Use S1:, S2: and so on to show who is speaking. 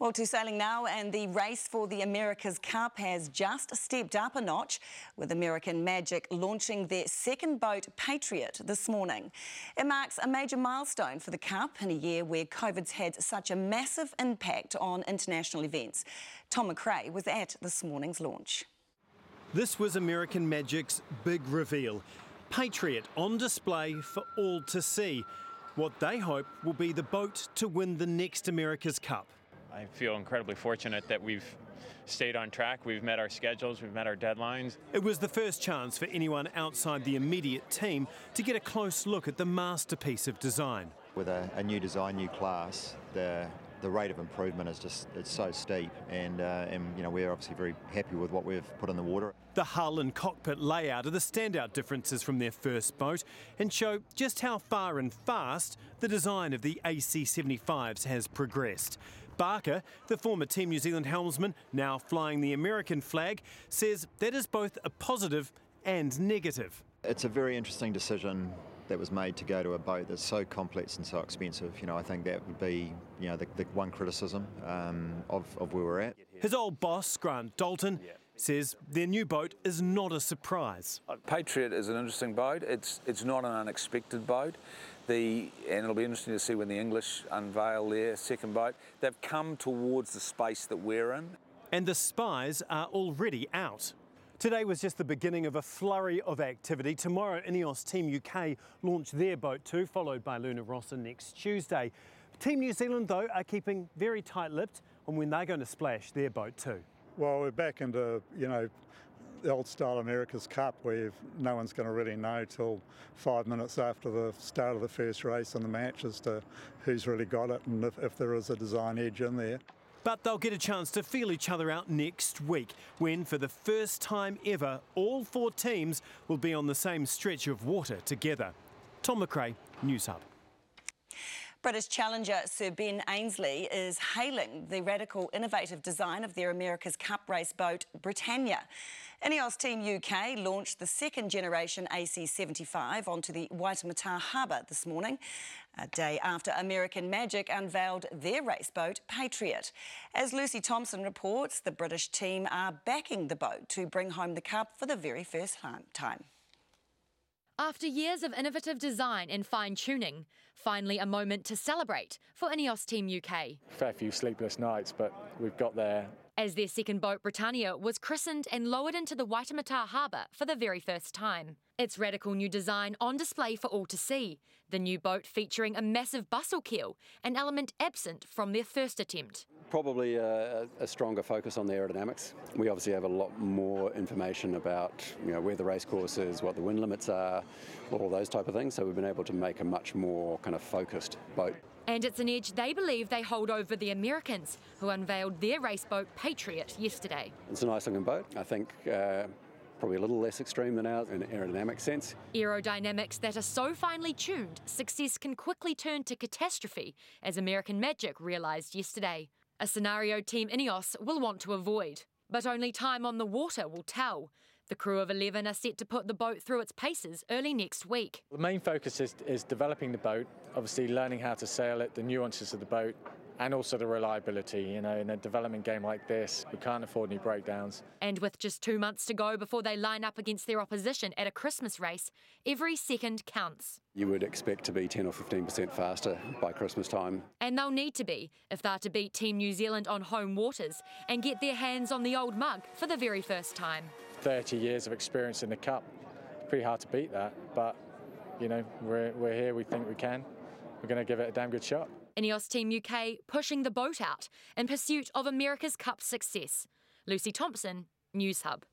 S1: Well, to sailing now, and the race for the America's Cup has just stepped up a notch, with American Magic launching their second boat, Patriot, this morning. It marks a major milestone for the Cup in a year where COVID's had such a massive impact on international events. Tom McRae was at this morning's launch.
S2: This was American Magic's big reveal. Patriot on display for all to see. What they hope will be the boat to win the next America's Cup.
S3: I feel incredibly fortunate that we've stayed on track, we've met our schedules, we've met our deadlines.
S2: It was the first chance for anyone outside the immediate team to get a close look at the masterpiece of design.
S4: With a new design, new class, the rate of improvement is it's so steep, and you know, we're obviously very happy with what we've put in the water.
S2: The hull and cockpit layout are the standout differences from their first boat and show just how far and fast the design of the AC-75s has progressed. Barker, the former Team New Zealand helmsman, now flying the American flag, says that is both a positive and negative.
S4: It's a very interesting decision that was made to go to a boat that's so complex and so expensive. You know, I think that would be, you know, the one criticism of where we're at.
S2: His old boss, Grant Dalton, says their new boat is not a surprise.
S5: Patriot is an interesting boat. It's not an unexpected boat. And it'll be interesting to see when the English unveil their second boat. They've come towards the space that we're in.
S2: And the spies are already out. Today was just the beginning of a flurry of activity. Tomorrow, Ineos Team UK launch their boat too, followed by Luna Rossa next Tuesday. Team New Zealand, though, are keeping very tight-lipped on when they're going to splash their boat too.
S6: Well, we're back into, you know, the old-style America's Cup, where no one's going to really know till 5 minutes after the start of the first race in the match as to who's really got it and if there is a design edge in there.
S2: But they'll get a chance to feel each other out next week, when for the first time ever, all four teams will be on the same stretch of water together. Tom McRae, News Hub.
S1: British challenger Sir Ben Ainslie is hailing the radical, innovative design of their America's Cup race boat, Britannia. Ineos Team UK launched the second-generation AC-75 onto the Waitemata Harbour this morning, a day after American Magic unveiled their race boat, Patriot. As Lucy Thompson reports, the British team are backing the boat to bring home the Cup for the very first time.
S7: After years of innovative design and fine-tuning, finally a moment to celebrate for Ineos Team UK.
S8: Fair few sleepless nights, but we've got there.
S7: As their second boat, Britannia, was christened and lowered into the Waitemata Harbour for the very first time. Its radical new design on display for all to see. The new boat featuring a massive bustle keel, an element absent from their first attempt.
S9: Probably a stronger focus on the aerodynamics. We obviously have a lot more information about, you know, where the racecourse is, what the wind limits are, all those type of things. So we've been able to make a much more kind of focused boat.
S7: And it's an edge they believe they hold over the Americans, who unveiled their race boat Patriot yesterday.
S9: It's a nice looking boat. I think probably a little less extreme than ours in an aerodynamic sense.
S7: Aerodynamics that are so finely tuned, success can quickly turn to catastrophe, as American Magic realised yesterday. A scenario Team Ineos will want to avoid. But only time on the water will tell. The crew of 11 are set to put the boat through its paces early next week.
S8: The main focus is developing the boat, obviously learning how to sail it, the nuances of the boat, and also the reliability. You know, in a development game like this, we can't afford any breakdowns.
S7: And with just 2 months to go before they line up against their opposition at a Christmas race, every second counts.
S9: You would expect to be 10 or 15% faster by Christmas time.
S7: And they'll need to be if they're to beat Team New Zealand on home waters and get their hands on the old mug for the very first time.
S8: 30 years of experience in the Cup. It's pretty hard to beat that, but, you know, we're here, we think we can. We're going to give it a damn good shot.
S7: Ineos Team UK pushing the boat out in pursuit of America's Cup success. Lucy Thompson, News Hub.